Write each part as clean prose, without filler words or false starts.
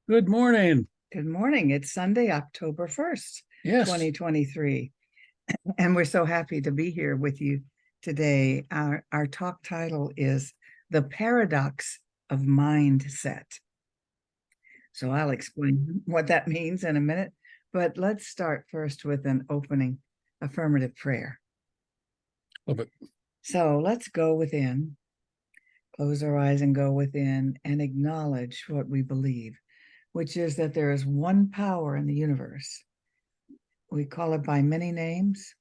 Good morning. Good morning. It's Sunday, October 1st, Yes. 2023. And we're so happy to be here with you today. Our talk title is The Paradox of Mindset. So I'll explain what that means in a minute. But let's start first with an opening affirmative prayer. Love it. So let's go within, close our eyes and go within and acknowledge what we believe, which is that there is one power in the universe. We call it by many names.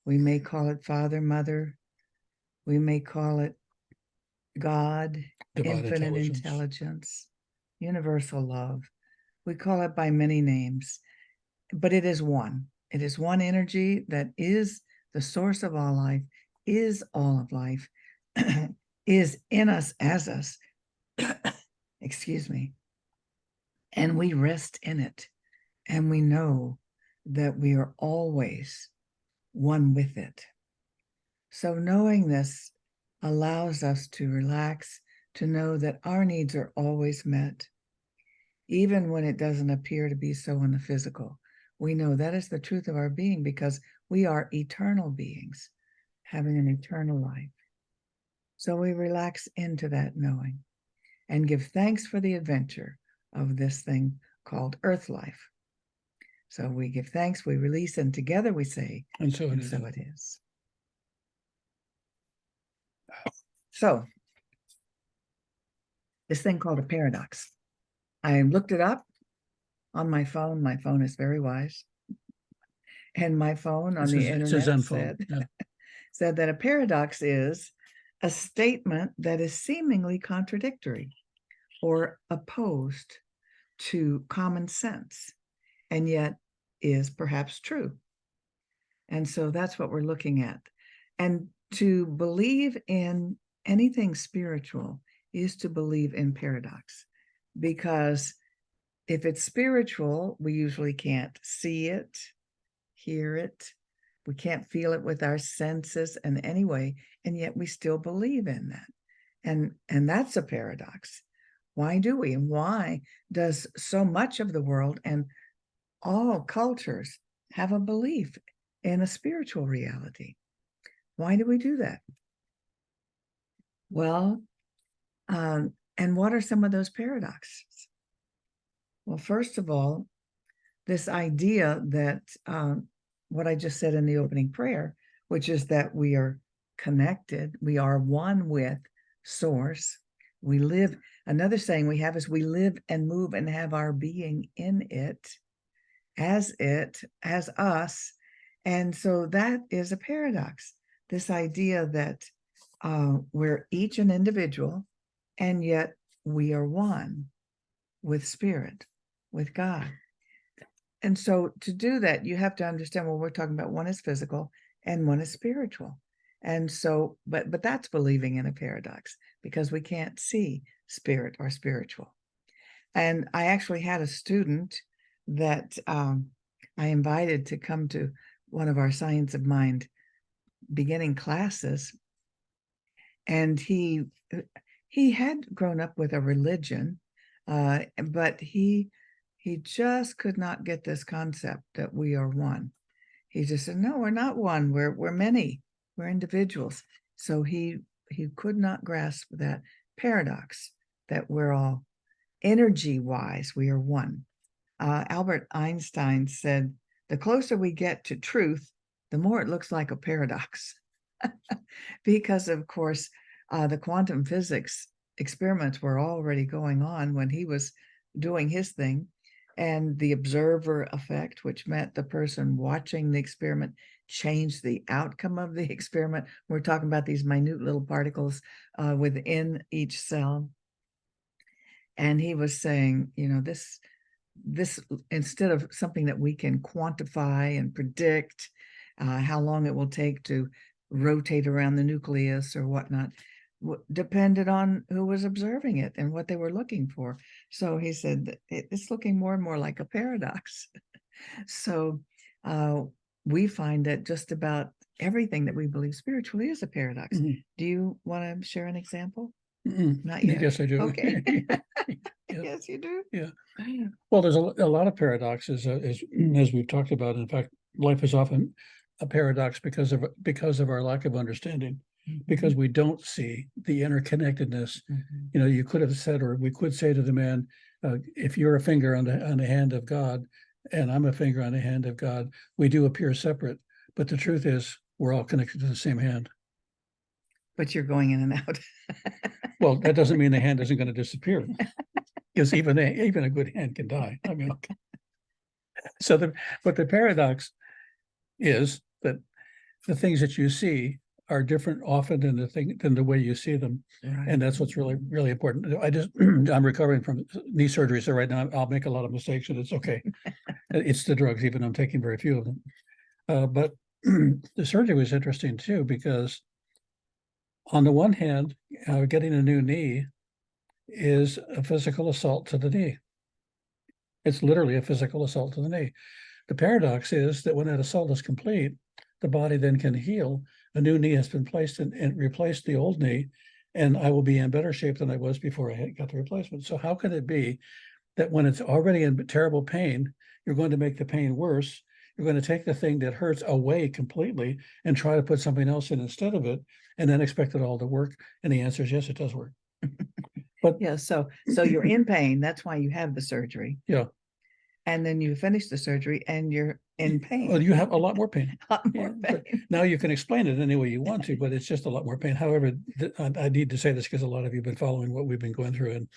We may call it Father, Mother. We may call it God, Divine infinite intelligence, universal love. We call it by many names, but it is one. It is one energy that is the source of all life, is all of life, is in us as us. Excuse me. And we rest in it. And we know that we are always one with it. So knowing this allows us to relax, to know that our needs are always met, even when it doesn't appear to be so in the physical. We know that is the truth of our being because we are eternal beings having an eternal life. So we relax into that knowing and give thanks for the adventure of this thing called Earth life. So we give thanks, we release, and together we say, and so it is. So this thing called a paradox. I looked it up on my phone. My phone is very wise. And my phone on the internet said that a paradox is a statement that is seemingly contradictory or opposed to common sense, and yet is perhaps true. And so that's what we're looking at. And to believe in anything spiritual is to believe in paradox, because if it's spiritual, we usually can't see it, hear it, we can't feel it with our senses in any way, and yet we still believe in that. And that's a paradox. Why do we? And why does so much of the world and all cultures have a belief in a spiritual reality? Why do we do that? Well, and what are some of those paradoxes? Well, first of all, this idea that what I just said in the opening prayer, which is that we are connected, we are one with Source. We live, another saying we have is we live and move and have our being in it, as us. And so that is a paradox. This idea that we're each an individual, and yet we are one with Spirit, with God. And so to do that, you have to understand what we're talking about. One is physical and one is spiritual. And so, but that's believing in a paradox, because we can't see spirit or spiritual. And I actually had a student that I invited to come to one of our Science of Mind beginning classes. And he had grown up with a religion, but he just could not get this concept that we are one. He just said, no, we're not one. We're many. We're individuals. So he could not grasp that paradox that we're all energy-wise, we are one. Albert Einstein said, the closer we get to truth, the more it looks like a paradox. Because, of course, the quantum physics experiments were already going on when he was doing his thing. And the observer effect, which meant the person watching the experiment changed the outcome of the experiment. We're talking about these minute little particles within each cell. And he was saying, you know, this instead of something that we can quantify and predict how long it will take to rotate around the nucleus or whatnot, depended on who was observing it and what they were looking for. So he said it's looking more and more like a paradox. So we find that just about everything that we believe spiritually is a paradox. Mhm. Do you want to share an example? Mm-mm. Not yet. Yes, I do. Okay. Yeah. Yes, you do. Yeah. Well, there's a lot of paradoxes, as we've talked about. In fact, life is often a paradox because of our lack of understanding, because we don't see the interconnectedness. You know, you could have said, or we could say to the man, if you're a finger on the hand of God, and I'm a finger on the hand of God, we do appear separate. But the truth is, we're all connected to the same hand. But you're going in and out. Well, that doesn't mean the hand isn't going to disappear, because even a good hand can die. I mean, so but the paradox is that the things that you see are different often than the way you see them, Right. and that's what's really important. I'm recovering from knee surgery, so right now I'll make a lot of mistakes, and it's okay. It's the drugs, even though I'm taking very few of them. But the surgery was interesting too, because on the one hand, getting a new knee is a physical assault to the knee. It's literally a physical assault to the knee. The paradox is that when that assault is complete, the body then can heal. A new knee has been placed and replaced the old knee, and I will be in better shape than I was before I got the replacement. So how can it be that when it's already in terrible pain, you're going to make the pain worse? You're going to take the thing that hurts away completely and try to put something else in instead of it, and then expect it all to work? And the answer is yes, it does work. But Yeah, so you're in pain. That's why you have the surgery. yeah. And then you finish the surgery and you're in pain. Well, you have a lot more pain. A lot more Yeah, pain. now you can explain it any way you want to, but it's just a lot more pain. However, I need to say this because a lot of you have been following what we've been going through, and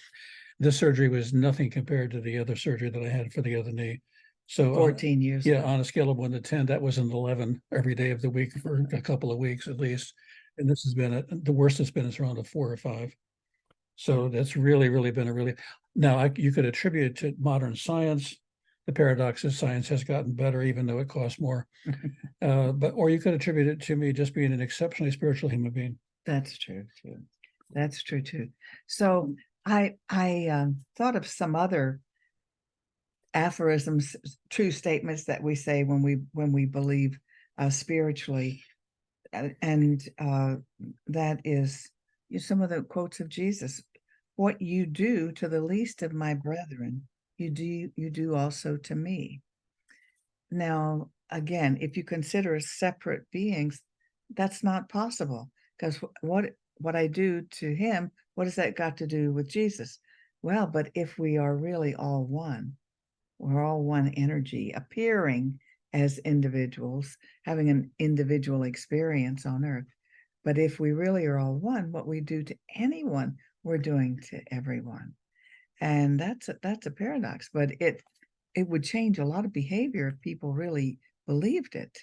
this surgery was nothing compared to the other surgery that I had for the other knee. So 14 years yeah, ago. on a scale of 1 to 10, that was an 11 every day of the week for a couple of weeks at least. And this has been the worst it's been is around a 4 or 5. So that's really been a really, now you could attribute it to modern science. The paradox is science has gotten better, even though it costs more. Or you could attribute it to me just being an exceptionally spiritual human being. That's true too. That's true too. So I thought of some other aphorisms, true statements that we say when we believe spiritually, and that is some of the quotes of Jesus. What you do to the least of my brethren, you do also to me. Now, again, if you consider us separate beings, that's not possible, because what I do to him, what has that got to do with Jesus? Well, but if we are really all one, we're all one energy, appearing as individuals, having an individual experience on earth. But if we really are all one, what we do to anyone, we're doing to everyone. And that's a paradox, but it would change a lot of behavior if people really believed it.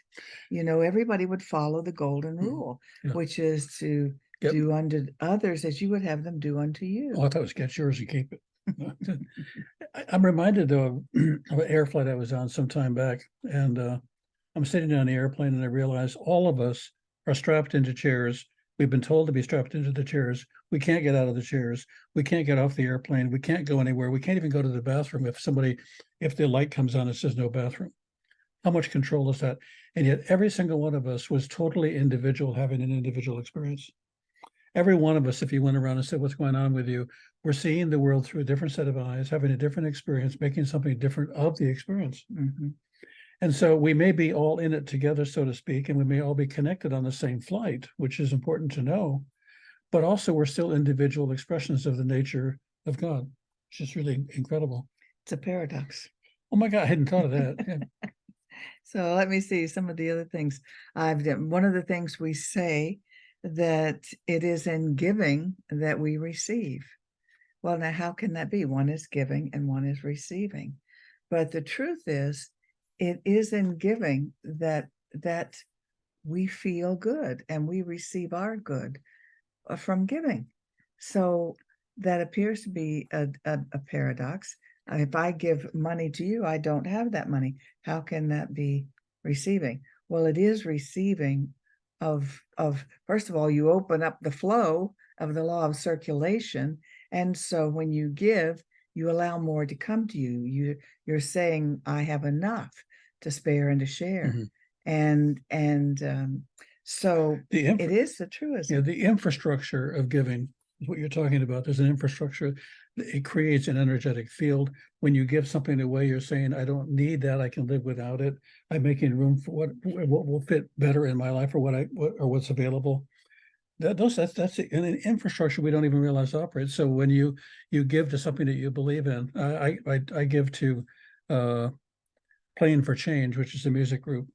Everybody would follow the golden rule, Yeah. which is to Yep. do unto others as you would have them do unto you. Oh, I thought it was get yours and keep it. I'm reminded though of an air flight I was on some time back, and I'm sitting on the airplane and I realize all of us are strapped into chairs. We've been told to be strapped into the chairs. We can't get out of the chairs. We can't get off the airplane. We can't go anywhere. We can't even go to the bathroom if the light comes on and says no bathroom. How much control is that? And yet every single one of us was totally individual, having an individual experience. Every one of us, if you went around and said, what's going on with you? We're seeing the world through a different set of eyes, having a different experience, making something different of the experience. Mm-hmm. And so we may be all in it together, so to speak, and we may all be connected on the same flight, which is important to know. But also we're still individual expressions of the nature of God, which is really incredible. It's a paradox. Oh my God, I hadn't thought of that. Yeah. So let me see some of the other things I've done. One of the things we say, that it is in giving that we receive. Well, now how can that be? One is giving and one is receiving. But the truth is, it is in giving that we feel good and we receive our good from giving. So that appears to be a paradox. If I give money to you, I don't have that money. How can that be receiving? Well, it is receiving of first of all, you open up the flow of the law of circulation. And so when you give, you allow more to come to you. You're saying, I have enough to spare and to share. Mm-hmm. So it is the truism. Yeah, the infrastructure of giving is what you're talking about. There's an infrastructure. it creates an energetic field. When you give something away, you're saying, I don't need that, I can live without it. I'm making room for what will fit better in my life, or what's available. That's an infrastructure we don't even realize operates. So when you give to something that you believe in, I give to Playing for Change, which is a music group,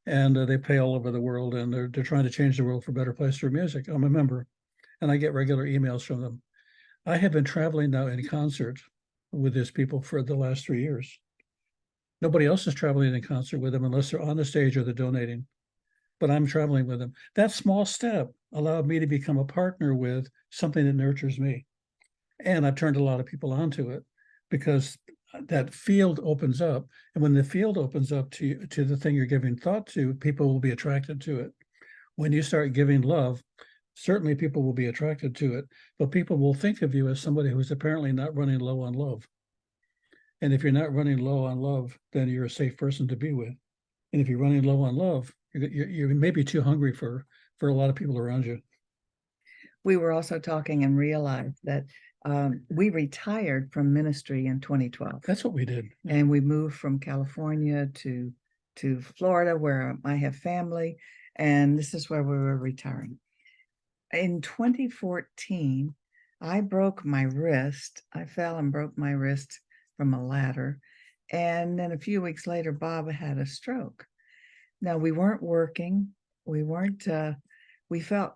and they play all over the world, and they're trying to change the world for a better place through music. I'm a member, and I get regular emails from them. I have been traveling now in concert with these people for the last 3 years. Nobody else is traveling in concert with them unless they're on the stage or they're donating, but I'm traveling with them. That small step allowed me to become a partner with something that nurtures me. And I've turned a lot of people onto it, because that field opens up. And when the field opens up to the thing you're giving thought to, people will be attracted to it. When you start giving love, certainly people will be attracted to it, but people will think of you as somebody who's apparently not running low on love. And if you're not running low on love, then you're a safe person to be with. And if you're running low on love, you're maybe too hungry for a lot of people around you. We were also talking and realized that we retired from ministry in 2012. That's what we did. And we moved from California to Florida, where I have family, and this is where we were retiring. In 2014, I broke my wrist. I fell and broke my wrist from a ladder. And then a few weeks later, Bob had a stroke. Now, we weren't working. We weren't, we felt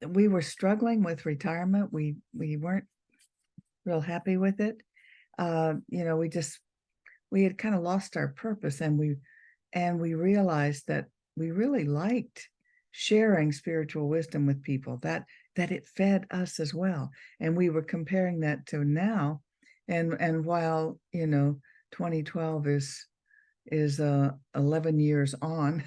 we were struggling with retirement. We weren't real happy with it. We had kind of lost our purpose, and we realized that we really liked sharing spiritual wisdom with people, that it fed us as well. And we were comparing that to now. And while 2012 is 11 years on,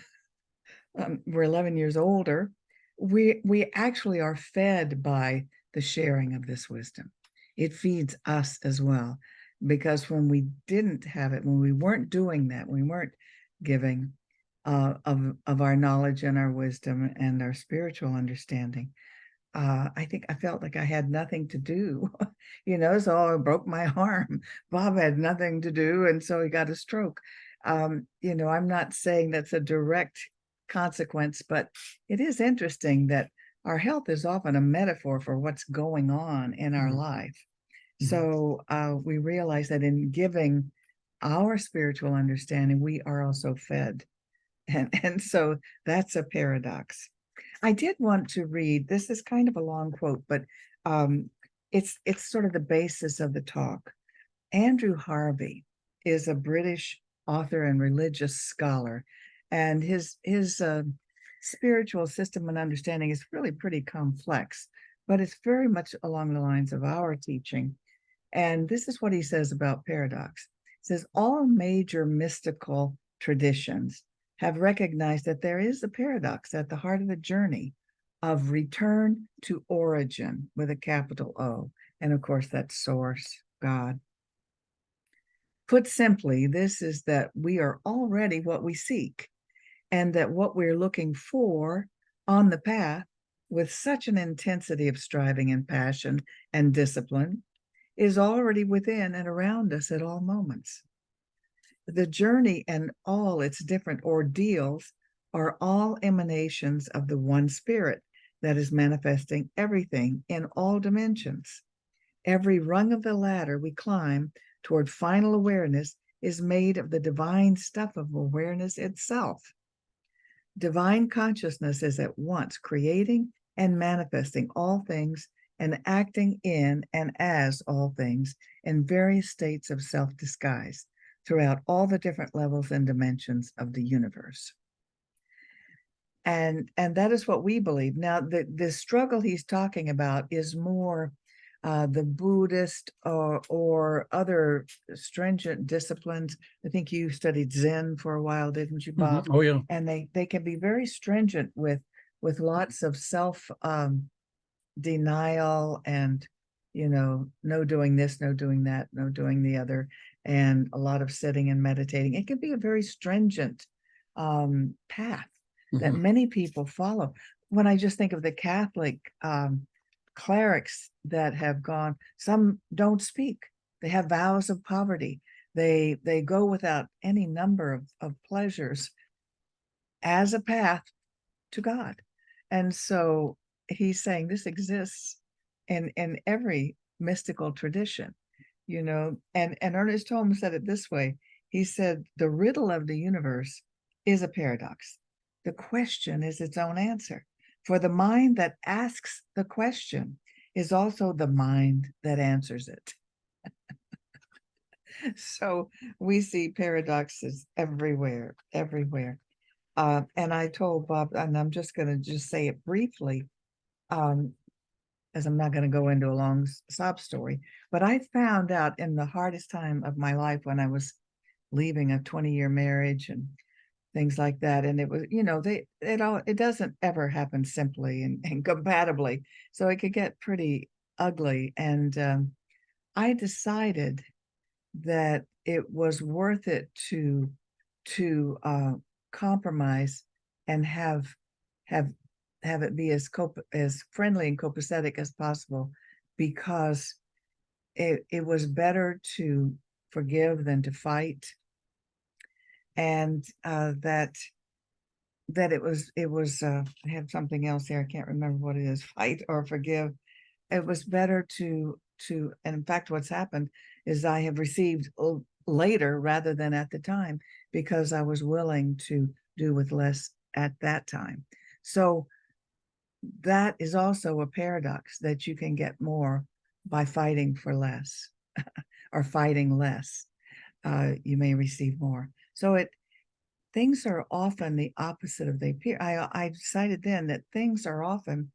we're 11 years older, we actually are fed by the sharing of this wisdom. It feeds us as well, because when we didn't have it, when we weren't doing that, we weren't giving of our knowledge and our wisdom and our spiritual understanding, I think I felt like I had nothing to do, so I broke my arm. Bob had nothing to do, and so he got a stroke. I'm not saying that's a direct consequence, but it is interesting that our health is often a metaphor for what's going on in our life. So we realize that in giving our spiritual understanding, we are also fed. And so that's a paradox. I did want to read, this is kind of a long quote, but it's sort of the basis of the talk. Andrew Harvey is a British author and religious scholar, and his spiritual system and understanding is really pretty complex, but it's very much along the lines of our teaching. And this is what he says about paradox. He says, all major mystical traditions have recognized that there is a paradox at the heart of the journey of return to origin, with a capital O. And of course, that's source, God. Put simply, this is that we are already what we seek, and that what we're looking for on the path, with such an intensity of striving and passion and discipline, is already within and around us at all moments. The journey and all its different ordeals are all emanations of the one spirit that is manifesting everything in all dimensions. Every rung of the ladder we climb toward final awareness is made of the divine stuff of awareness itself. Divine consciousness is at once creating and manifesting all things, and acting in and as all things in various states of self-disguise throughout all the different levels and dimensions of the universe. And that is what we believe. Now, the struggle he's talking about is more the Buddhist or other stringent disciplines. I think you studied Zen for a while, didn't you, Bob? Oh, yeah. And they can be very stringent with lots of self denial and no doing this, no doing that, no doing the other, and a lot of sitting and meditating. It can be a very stringent path that many people follow. When I just think of the Catholic clerics that have gone, some don't speak. They have vows of poverty. They go without any number of pleasures as a path to God. And so he's saying this exists in every mystical tradition, and Ernest Holmes said it this way. He said, the riddle of the universe is a paradox. The question is its own answer. For the mind that asks the question is also the mind that answers it. So we see paradoxes everywhere, everywhere. And I told Bob, and I'm just going to just say it briefly, as I'm not going to go into a long sob story, but I found out in the hardest time of my life when I was leaving a 20-year marriage and things like that. And it was, it doesn't ever happen simply and compatibly. So it could get pretty ugly. And I decided that it was worth it to compromise and have it be as friendly and copacetic as possible, because it was better to forgive than to fight. And that it was I have something else here, I can't remember what it is, fight or forgive. It was better to and in fact what's happened is I have received later rather than at the time, because I was willing to do with less at that time. So that is also a paradox, that you can get more by fighting for less or fighting less. You may receive more. So things are often the opposite of they appear. I decided then that things are often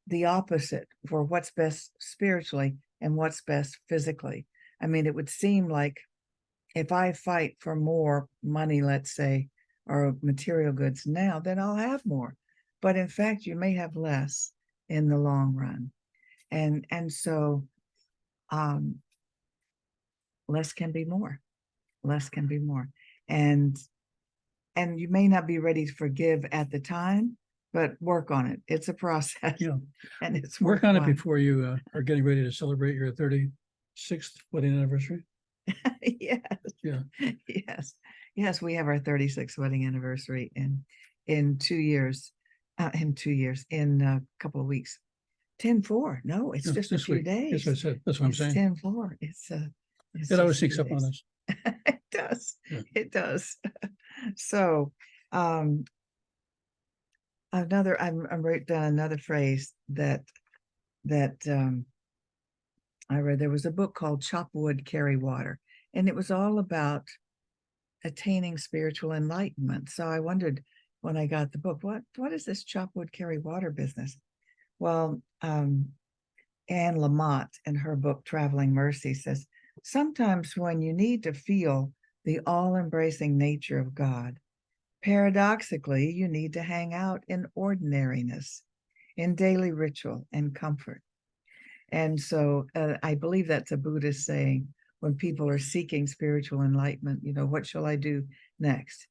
the opposite for what's best spiritually and what's best physically. I mean, it would seem like if I fight for more money, let's say, or material goods now, then I'll have more. But in fact, you may have less in the long run. And so less can be more. Less can be more. And you may not be ready to forgive at the time, but work on it. It's a process. Yeah. And it's Work on it worthwhile. before you are getting ready to celebrate your 36th wedding anniversary. Yes. Yeah. Yes, we have our 36th wedding anniversary in 2 years. In a couple of weeks. 10-4. No, it's No, just a this few week. days. That's what I said. That's what I'm It's saying. 10-4. It's It always just a sneaks few up on days. us. It does. Yeah. It does. So another, I'm wrote down another phrase that I read. There was a book called Chop Wood, Carry Water, and it was all about attaining spiritual enlightenment. So I wondered when I got the book, what is this chop wood, carry water business? Well, Anne Lamott in her book Traveling Mercy says, sometimes when you need to feel the all-embracing nature of God, paradoxically, you need to hang out in ordinariness, in daily ritual and comfort. And so I believe that's a Buddhist saying, when people are seeking spiritual enlightenment, what shall I do next?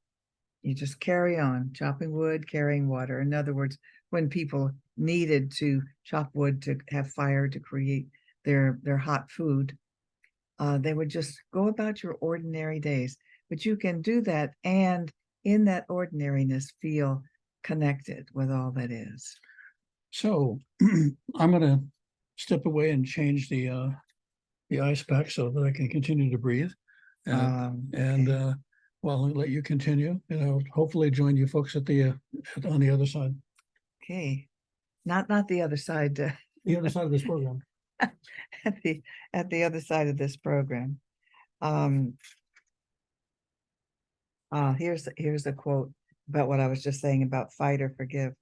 You just carry on, chopping wood, carrying water. In other words, when people needed to chop wood to have fire to create their hot food, they would just go about your ordinary days. But you can do that, and in that ordinariness, feel connected with all that is. So I'm going to step away and change the ice pack so that I can continue to breathe. And well, I'll let you continue, and I'll hopefully join you folks on the other side. Okay, not the other side. The other side of this program. at the other side of this program. Here's a quote about what I was just saying about fight or forgive.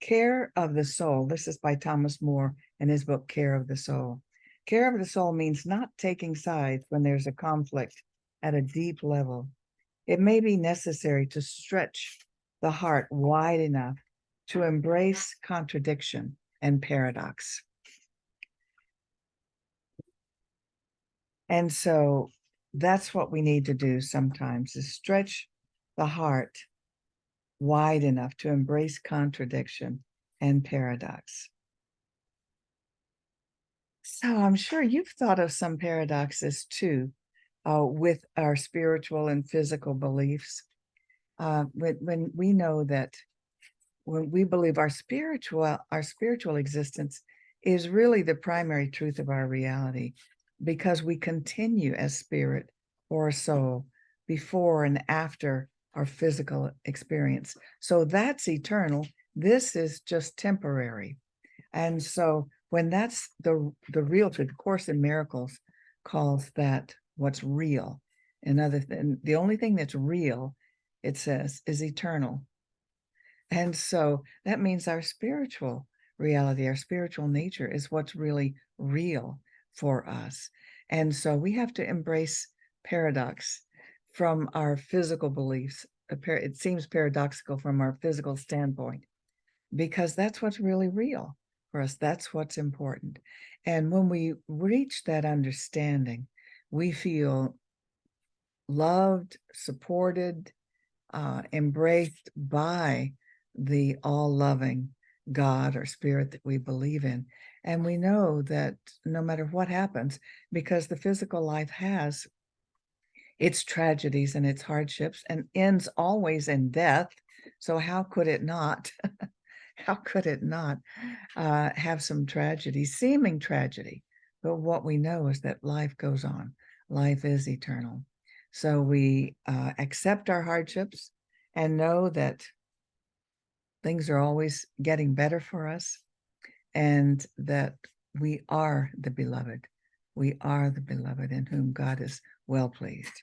Care of the soul. This is by Thomas More in his book, Care of the Soul. Care of the soul means not taking sides when there's a conflict at a deep level. It may be necessary to stretch the heart wide enough to embrace contradiction and paradox. And so that's what we need to do sometimes, is stretch the heart wide enough to embrace contradiction and paradox. So I'm sure you've thought of some paradoxes too, with our spiritual and physical beliefs. When we know that when we believe our spiritual existence is really the primary truth of our reality, because we continue as spirit or soul before and after our physical experience. So that's eternal. This is just temporary. And so when that's the real truth, the Course in Miracles calls that what's real. The only thing that's real, it says, is eternal. And so that means our spiritual reality, our spiritual nature is what's really real for us. And so we have to embrace paradox from our physical beliefs. It seems paradoxical from our physical standpoint, because that's what's really real for us. That's what's important. And when we reach that understanding, we feel loved, supported, embraced by the all-loving God or spirit that we believe in. And we know that no matter what happens, because the physical life has its tragedies and its hardships and ends always in death. So how could it not? How could it not have some tragedy, seeming tragedy? But what we know is that life goes on. Life is eternal. So we accept our hardships and know that things are always getting better for us, and that we are the beloved. We are the beloved in whom God is well pleased.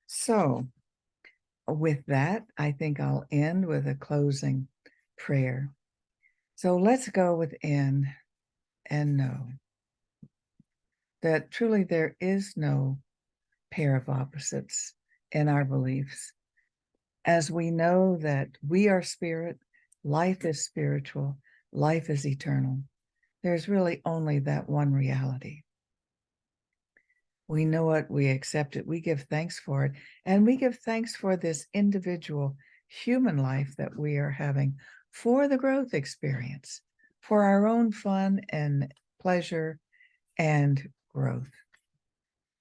So with that, I think I'll end with a closing prayer. So let's go within and know that truly there is no pair of opposites in our beliefs. As we know that we are spirit, life is spiritual, life is eternal, there's really only that one reality. We know it, we accept it, we give thanks for it, and we give thanks for this individual human life that we are having, for the growth experience, for our own fun and pleasure and growth.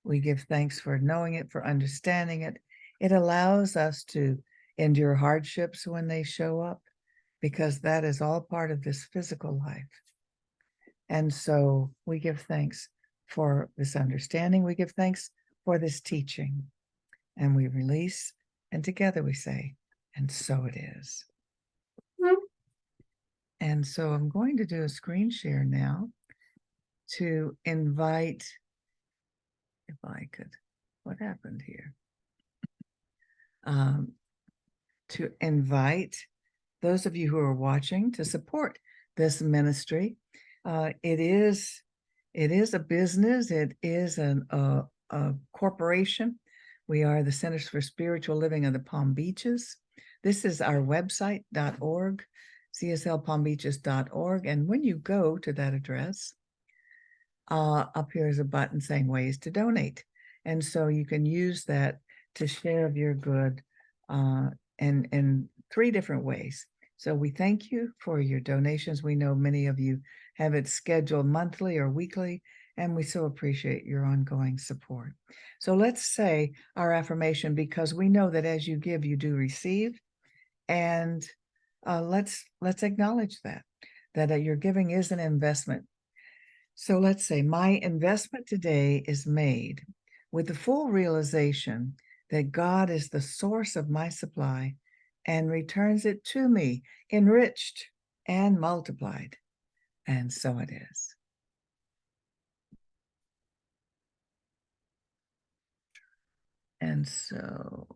We give thanks for knowing it, for understanding it. It allows us to endure hardships when they show up, because that is all part of this physical life. And so we give thanks for this understanding. We give thanks for this teaching, and we release, and together we say, and so it is. And so I'm going to do a screen share now to invite, if I could, what happened here? To invite those of you who are watching to support this ministry. It is a business. It is a corporation. We are the Centers for Spiritual Living of the Palm Beaches. This is our website, .org, cslpalmbeaches.org. And when you go to that address, up here is a button saying ways to donate. And so you can use that to share of your good in 3 different ways. So we thank you for your donations. We know many of you have it scheduled monthly or weekly, and we so appreciate your ongoing support. So let's say our affirmation, because we know that as you give, you do receive. And let's acknowledge that your giving is an investment. So let's say my investment today is made with the full realization that God is the source of my supply and returns it to me enriched and multiplied. And so it is. And so